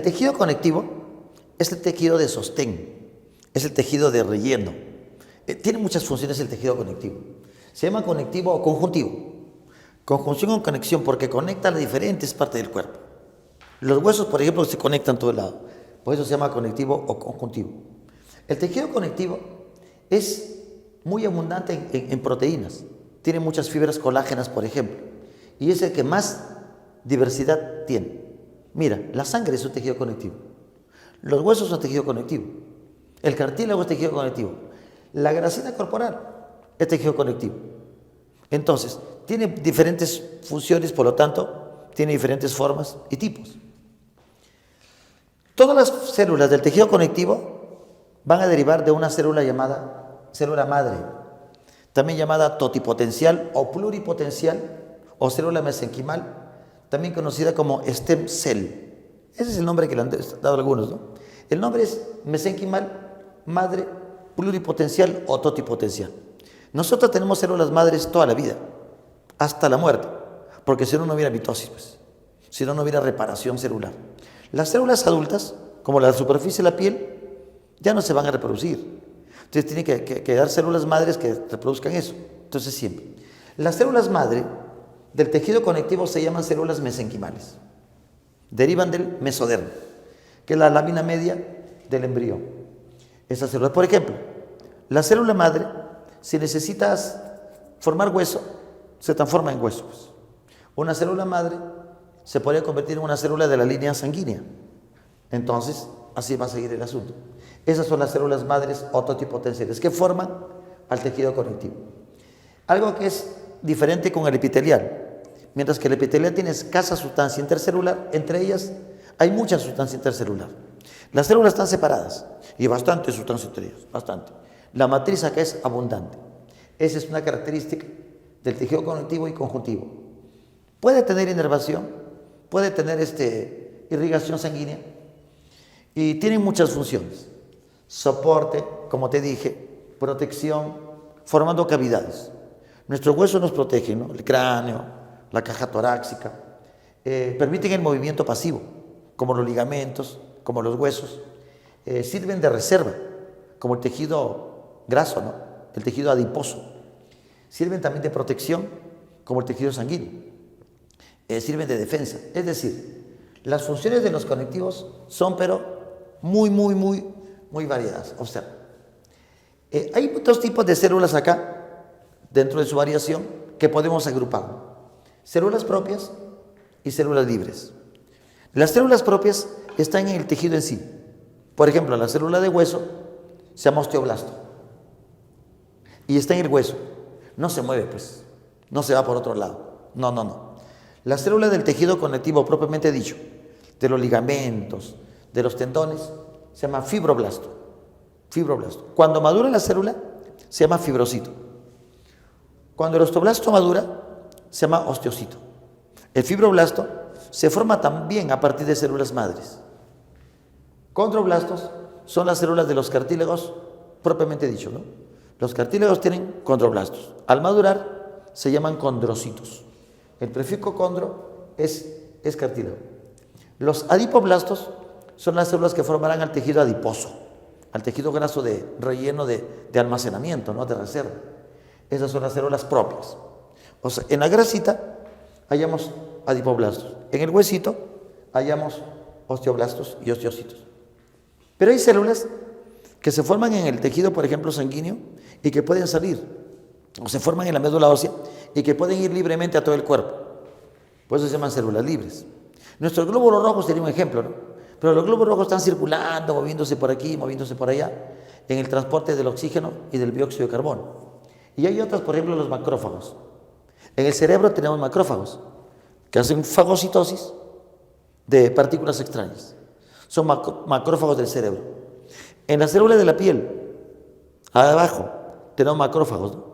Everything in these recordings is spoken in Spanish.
El tejido conectivo es el tejido de sostén, es el tejido de relleno. Tiene muchas funciones el tejido conectivo. Se llama conectivo o conjuntivo. Conjunción o conexión porque conecta las diferentes partes del cuerpo. Los huesos, por ejemplo, se conectan a todo lado. Por eso se llama conectivo o conjuntivo. El tejido conectivo es muy abundante en proteínas. Tiene muchas fibras colágenas, por ejemplo. Y es el que más diversidad tiene. Mira, la sangre es un tejido conectivo. Los huesos son tejido conectivo. El cartílago es tejido conectivo. La grasita corporal es tejido conectivo. Entonces, tiene diferentes funciones, por lo tanto, tiene diferentes formas y tipos. Todas las células del tejido conectivo van a derivar de una célula llamada célula madre, también llamada totipotencial o pluripotencial o célula mesenquimal, también conocida como stem cell. Ese es el nombre que le han dado algunos, ¿no? El nombre es mesenquimal, madre, pluripotencial o totipotencial. Nosotros tenemos células madres toda la vida, hasta la muerte, porque si no, no hubiera mitosis, pues. Si no, no hubiera reparación celular. Las células adultas, como la superficie de la piel, ya no se van a reproducir. Entonces tiene que dar células madres que reproduzcan eso. Entonces siempre. Las células madre del tejido conectivo se llaman células mesenquimales. Derivan del mesodermo, que es la lámina media del embrión. Esas células, por ejemplo, la célula madre, si necesitas formar hueso, se transforma en hueso. Pues. Una célula madre se podría convertir en una célula de la línea sanguínea. Entonces, así va a seguir el asunto. Esas son las células madres o totipotenciales que forman al tejido conectivo. Algo que es diferente con el epitelial. Mientras que el epitelial tiene escasa sustancia intercelular, entre ellas hay mucha sustancia intercelular. Las células están separadas y bastante sustancia entre ellas, bastante. La matriz acá es abundante. Esa es una característica del tejido conectivo y conjuntivo. Puede tener inervación, puede tener irrigación sanguínea y tiene muchas funciones. Soporte, como te dije, protección, formando cavidades. Nuestros huesos nos protegen, ¿no? El cráneo, la caja torácica, permiten el movimiento pasivo, como los ligamentos, como los huesos, sirven de reserva, como el tejido graso, ¿no? El tejido adiposo. Sirven también de protección, como el tejido sanguíneo. Sirven de defensa. Es decir, las funciones de los conectivos son, pero muy variadas. Observa. Hay dos tipos de células acá, dentro de su variación, que podemos agrupar. Células propias y células libres. Las células propias están en el tejido en sí. Por ejemplo, la célula de hueso se llama osteoblasto. Y está en el hueso. No se mueve, pues. No se va por otro lado. No. La célula del tejido conectivo propiamente dicho, de los ligamentos, de los tendones, se llama fibroblasto. Fibroblasto. Cuando madura la célula, se llama fibrocito. Cuando el osteoblasto madura, se llama osteocito. El fibroblasto se forma también a partir de células madres. Condroblastos son las células de los cartílagos propiamente dicho, ¿no? Los cartílagos tienen condroblastos. Al madurar, se llaman condrocitos. El prefijo condro es cartílago. Los adipoblastos son las células que formarán al tejido adiposo, al tejido graso de relleno de almacenamiento, ¿no? De reserva. Esas son las células propias. O sea, en la grasita hallamos adipoblastos. En el huesito hallamos osteoblastos y osteocitos. Pero hay células que se forman en el tejido, por ejemplo, sanguíneo, y que pueden salir, o se forman en la médula ósea, y que pueden ir libremente a todo el cuerpo. Por eso se llaman células libres. Nuestros glóbulos rojos sería un ejemplo, ¿no? Pero los glóbulos rojos están circulando, moviéndose por aquí, moviéndose por allá, en el transporte del oxígeno y del dióxido de carbono. Y hay otros, por ejemplo, los macrófagos. En el cerebro tenemos macrófagos, que hacen fagocitosis de partículas extrañas. Son macrófagos del cerebro. En las células de la piel, abajo, tenemos macrófagos, ¿no?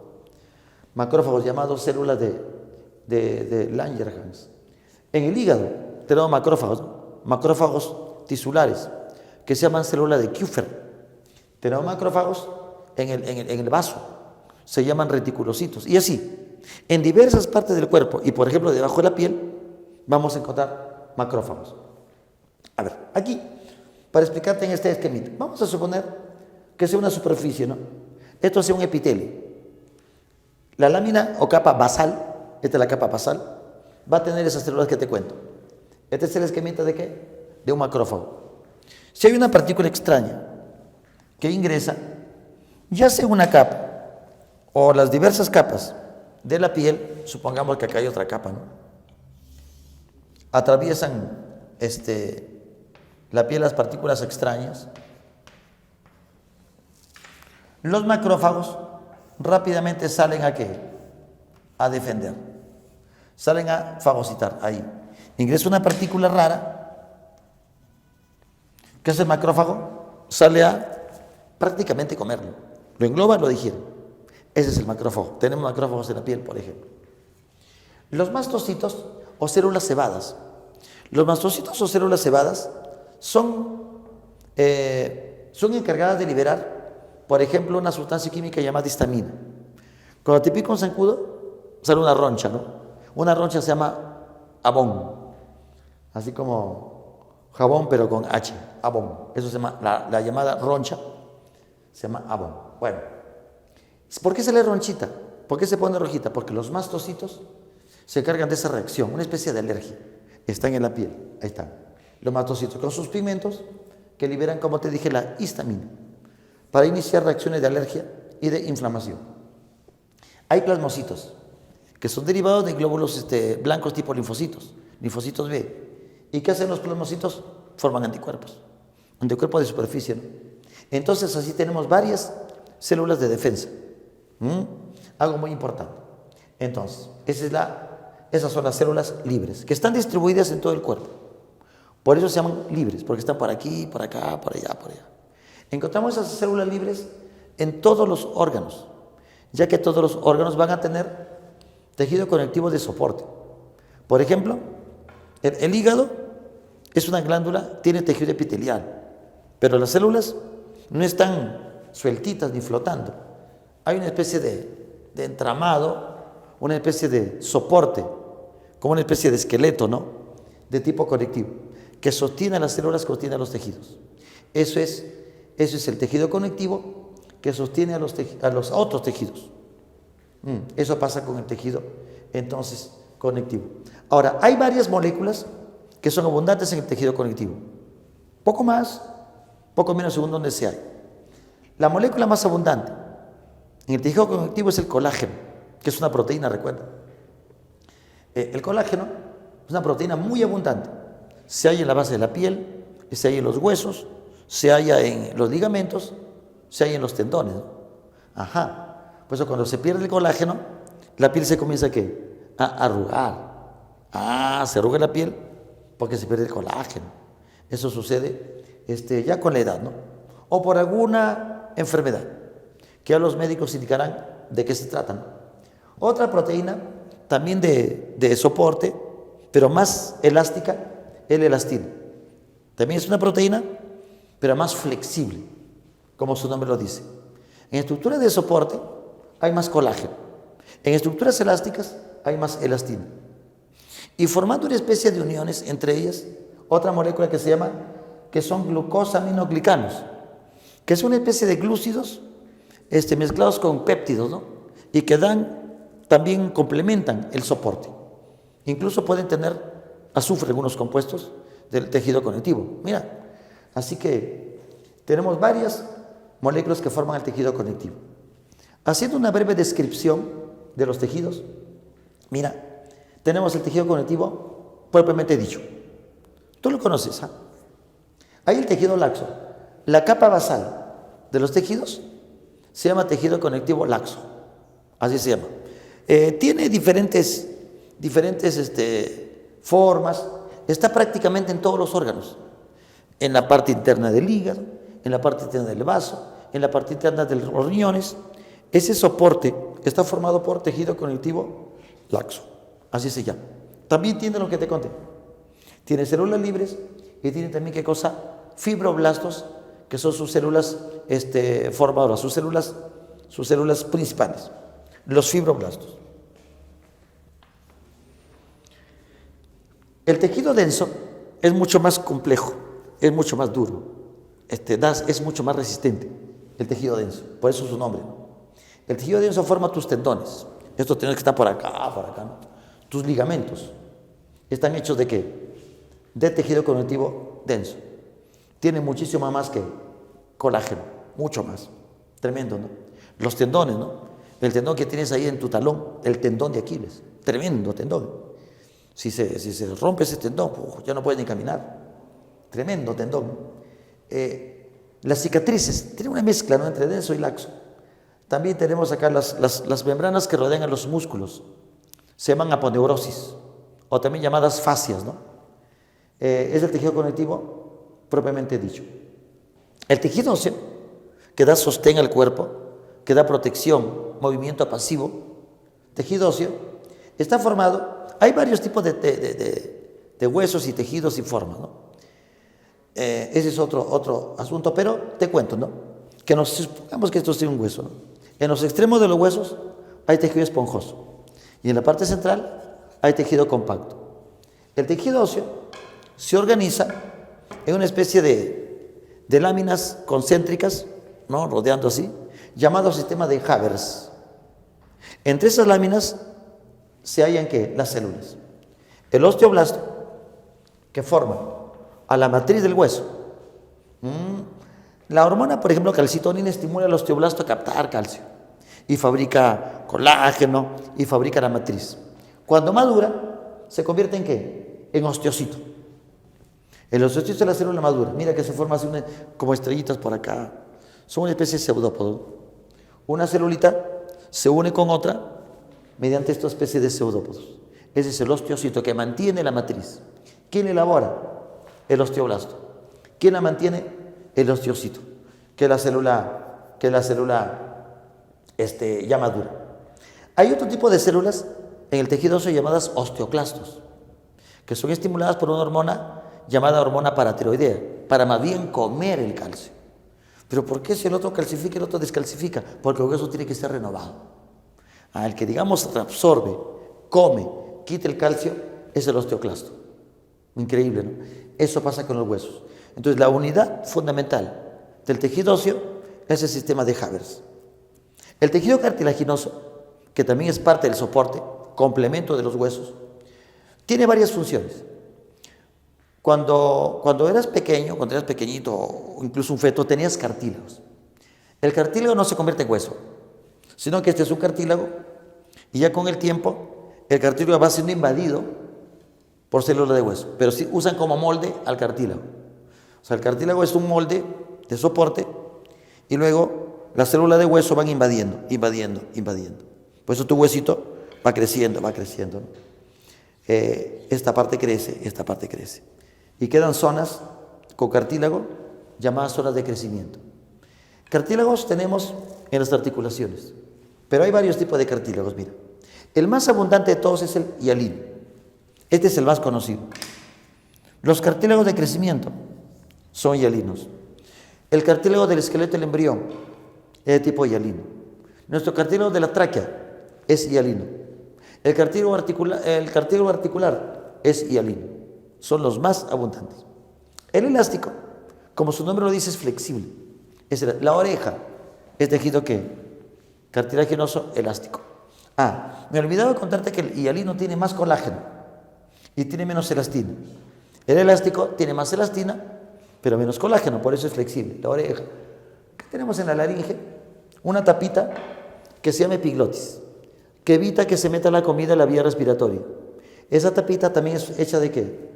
Macrófagos llamados células de Langerhans. En el hígado tenemos macrófagos, ¿no? Macrófagos tisulares, que se llaman células de Kupffer. Tenemos macrófagos en el vaso, se llaman reticulocitos. Y así, en diversas partes del cuerpo, y por ejemplo debajo de la piel, vamos a encontrar macrófagos. A ver, aquí, para explicarte en este esquemita, vamos a suponer que sea una superficie, ¿no? Esto sea un epitelio. La lámina o capa basal, esta es la capa basal, va a tener esas células que te cuento. Este es el esquemita de ¿qué? De un macrófago. Si hay una partícula extraña que ingresa, ya sea una capa o las diversas capas de la piel, supongamos que acá hay otra capa, ¿no? Atraviesan la piel las partículas extrañas. Los macrófagos rápidamente salen ¿a qué? A defender. Salen a fagocitar, ahí. Ingresa una partícula rara. ¿Qué hace el macrófago? Sale a prácticamente comerlo. Lo engloba, lo digiere. Ese es el macrófago. Tenemos macrófagos en la piel, por ejemplo. Los mastocitos o células cebadas. Los mastocitos o células cebadas son encargadas de liberar, por ejemplo, una sustancia química llamada histamina. Cuando te pica un zancudo, sale una roncha, ¿no? Una roncha se llama abón, así como jabón, pero con H, abón. Eso se llama, la llamada roncha, se llama abón. Bueno, ¿por qué sale ronchita? ¿Por qué se pone rojita? Porque los mastocitos se encargan de esa reacción, una especie de alergia. Están en la piel, ahí están. Los mastocitos con sus pigmentos que liberan, como te dije, la histamina para iniciar reacciones de alergia y de inflamación. Hay plasmocitos que son derivados de glóbulos blancos tipo linfocitos B. ¿Y qué hacen los plasmocitos? Forman anticuerpos de superficie, ¿no? Entonces así tenemos varias células de defensa. Algo muy importante. Entonces, esas son las células libres, que están distribuidas en todo el cuerpo. Por eso se llaman libres, porque están por aquí, por acá, por allá, por allá. Encontramos esas células libres en todos los órganos, ya que todos los órganos van a tener tejido conectivo de soporte. Por ejemplo, el hígado es una glándula, tiene tejido epitelial, pero las células no están sueltitas ni flotando. Hay una especie de entramado, una especie de soporte, como una especie de esqueleto, ¿no? De tipo conectivo, que sostiene a las células, que sostiene a los tejidos. Eso es el tejido conectivo que sostiene a los otros tejidos. Eso pasa con el tejido, entonces, conectivo. Ahora, hay varias moléculas que son abundantes en el tejido conectivo. Poco más, poco menos según donde se hay. La molécula más abundante en el tejido conectivo es el colágeno, que es una proteína, recuerda. El colágeno es una proteína muy abundante. Se halla en la base de la piel, se halla en los huesos, se halla en los ligamentos, se halla en los tendones, ¿no? Ajá. Por eso cuando se pierde el colágeno, la piel se comienza a arrugar. Se arruga la piel porque se pierde el colágeno. Eso sucede ya con la edad, ¿no? O por alguna enfermedad, que ya los médicos indicarán de qué se trata, ¿no? Otra proteína, también de soporte, pero más elástica, es la elastina. También es una proteína, pero más flexible, como su nombre lo dice. En estructuras de soporte hay más colágeno. En estructuras elásticas hay más elastina. Y formando una especie de uniones entre ellas, otra molécula que son glucosaminoglicanos, que es una especie de glúcidos mezclados con péptidos, ¿no? Y que también complementan el soporte. Incluso pueden tener azufre, algunos compuestos del tejido conectivo. Mira, así que tenemos varias moléculas que forman el tejido conectivo. Haciendo una breve descripción de los tejidos, mira, tenemos el tejido conectivo propiamente dicho. Tú lo conoces, ¿ah? Hay el tejido laxo. La capa basal de los tejidos se llama tejido conectivo laxo. Así se llama. Tiene diferentes formas. Está prácticamente en todos los órganos. En la parte interna del hígado, en la parte interna del vaso, en la parte interna de los riñones. Ese soporte está formado por tejido conectivo laxo. Así se llama. También tiene lo que te conté. Tiene células libres y tiene también, ¿qué cosa? Fibroblastos, que son sus células formadoras, sus células principales. Los fibroblastos. El tejido denso es mucho más complejo. es mucho más duro, es mucho más resistente el tejido denso, por eso su nombre, ¿no? El tejido denso forma tus tendones, estos tendones que están por acá, ¿no? Tus ligamentos, están hechos ¿de qué? De tejido conectivo denso, tiene muchísimo más que colágeno, mucho más, tremendo, ¿no? Los tendones, ¿no? El tendón que tienes ahí en tu talón, el tendón de Aquiles, tremendo tendón. Si se rompe ese tendón, ya no puedes ni caminar. Tremendo tendón. Las cicatrices, tiene una mezcla, ¿no?, entre denso y laxo. También tenemos acá las membranas que rodean a los músculos. Se llaman aponeurosis, o también llamadas fascias, ¿no? Es el tejido conectivo propiamente dicho. El tejido óseo, que da sostén al cuerpo, que da protección, movimiento pasivo, tejido óseo, está formado, hay varios tipos de huesos y tejidos y formas, ¿no? Ese es otro asunto, pero te cuento, ¿no? Supongamos que esto es un hueso, ¿no? En los extremos de los huesos hay tejido esponjoso y en la parte central hay tejido compacto. El tejido óseo se organiza en una especie de láminas concéntricas, ¿no?, rodeando así, llamado sistema de Havers. Entre esas láminas se hallan ¿qué? Las células. El osteoblasto, que forma a la matriz del hueso. La hormona, por ejemplo, calcitonina, estimula al osteoblasto a captar calcio y fabrica colágeno y fabrica la matriz. Cuando madura, se convierte ¿en qué? En osteocito. El osteocito es la célula madura. Mira que se forma así como estrellitas por acá. Son una especie de pseudópodo. Una celulita se une con otra mediante esta especie de pseudópodos. Ese es el osteocito que mantiene la matriz. ¿Quién elabora? El osteoblasto. ¿Quién la mantiene? El osteocito, que es la célula ya madura. Hay otro tipo de células en el tejido óseo llamadas osteoclastos, que son estimuladas por una hormona llamada hormona paratiroidea, para más bien comer el calcio. Pero ¿por qué si el otro calcifica y el otro descalcifica? Porque el hueso tiene que ser renovado. El que, digamos, absorbe, come, quita el calcio, es el osteoclasto. Increíble, ¿no? Eso pasa con los huesos. Entonces, la unidad fundamental del tejido óseo es el sistema de Havers. El tejido cartilaginoso, que también es parte del soporte, complemento de los huesos, tiene varias funciones. Cuando eras pequeño, cuando eras pequeñito, o incluso un feto, tenías cartílagos. El cartílago no se convierte en hueso, sino que este es un cartílago y ya con el tiempo el cartílago va siendo invadido por células de hueso, pero sí usan como molde al cartílago. O sea, el cartílago es un molde de soporte y luego las células de hueso van invadiendo. Por eso tu huesito va creciendo, ¿no? Esta parte crece. Y quedan zonas con cartílago llamadas zonas de crecimiento. Cartílagos tenemos en las articulaciones, pero hay varios tipos de cartílagos, mira. El más abundante de todos es el hialino. Este es el más conocido. Los cartílagos de crecimiento son hialinos. El cartílago del esqueleto del embrión es de tipo hialino. Nuestro cartílago de la tráquea es hialino. El cartílago articular es hialino. Son los más abundantes. El elástico, como su nombre lo dice, es flexible. La oreja es tejido ¿qué? Cartilaginoso elástico. Me olvidaba contarte que el hialino tiene más colágeno y tiene menos elastina. El elástico tiene más elastina, pero menos colágeno, por eso es flexible. La oreja. ¿Qué tenemos en la laringe? Una tapita que se llama epiglotis, que evita que se meta la comida en la vía respiratoria. Esa tapita también es hecha ¿de qué?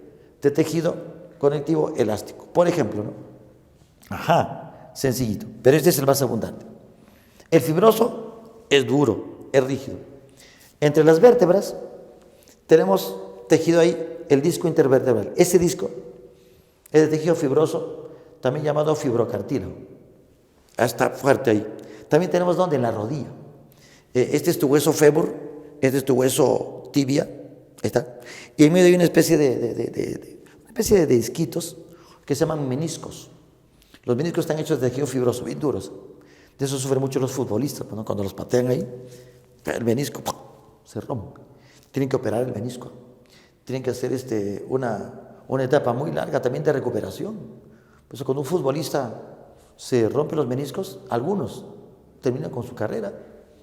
De tejido conectivo elástico. Por ejemplo, ¿no? Sencillito, pero este es el más abundante. El fibroso es duro, es rígido. Entre las vértebras tenemos tejido ahí, el disco intervertebral. Ese disco es de tejido fibroso, también llamado fibrocartílago. Está fuerte ahí. También tenemos ¿dónde? En la rodilla. Este es tu hueso fémur, este es tu hueso tibia, ¿está? Y en medio hay una especie de disquitos que se llaman meniscos. Los meniscos están hechos de tejido fibroso, bien duros. De eso sufren mucho los futbolistas, ¿no? Cuando los patean ahí, el menisco se rompe. Tienen que operar el menisco. Tienen que hacer una etapa muy larga también de recuperación, Por eso cuando un futbolista se rompe los meniscos, algunos terminan con su carrera,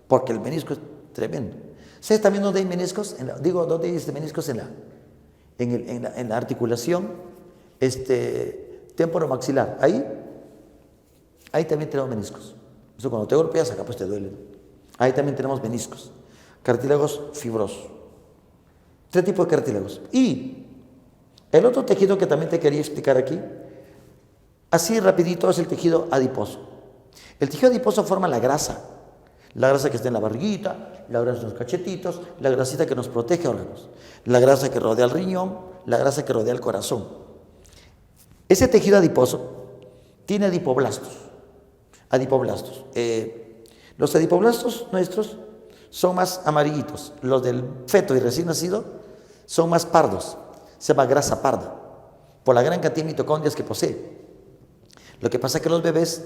porque el menisco es tremendo. ¿Sabes también dónde hay meniscos? ¿Dónde hay meniscos? En la articulación temporomaxilar. Ahí también tenemos meniscos. Eso cuando te golpeas acá pues te duele, ¿no? Ahí también tenemos meniscos, cartílagos fibrosos. 3 tipos de cartílagos. Y el otro tejido que también te quería explicar aquí, así rapidito, es el tejido adiposo. El tejido adiposo forma la grasa que está en la barriguita, la grasa en los cachetitos, la grasita que nos protege órganos, la grasa que rodea el riñón, la grasa que rodea el corazón. Ese tejido adiposo tiene adipoblastos. Los adipoblastos nuestros son más amarillitos. Los del feto y recién nacido son más pardos. Se llama grasa parda, por la gran cantidad de mitocondrias que posee. Lo que pasa es que los bebés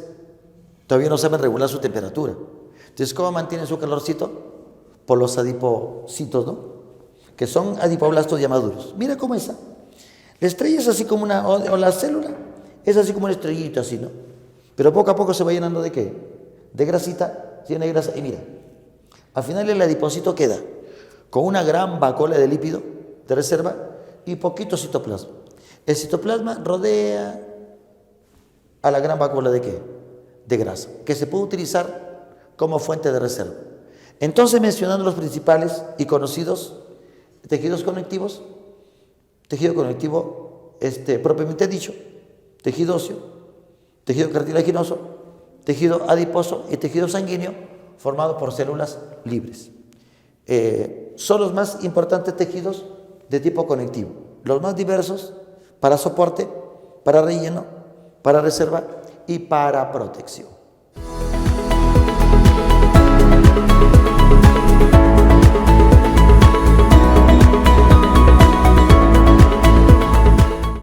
todavía no saben regular su temperatura. Entonces, ¿cómo mantienen su calorcito? Por los adipocitos, ¿no? Que son adipoblastos ya maduros. Mira cómo es. La estrella es así como o la célula es así como una estrellita, así, ¿no? Pero poco a poco se va llenando ¿de qué? De grasita, llena de grasa. Y mira, al final el adipocito queda con una gran vacuola de lípido de reserva y poquito citoplasma. El citoplasma rodea a la gran vacuola ¿de qué? De grasa, que se puede utilizar como fuente de reserva. Entonces, mencionando los principales y conocidos tejidos conectivos, tejido conectivo propiamente dicho, tejido óseo, tejido cartilaginoso, tejido adiposo y tejido sanguíneo formado por células libres. Son los más importantes tejidos de tipo conectivo, los más diversos para soporte, para relleno, para reserva y para protección.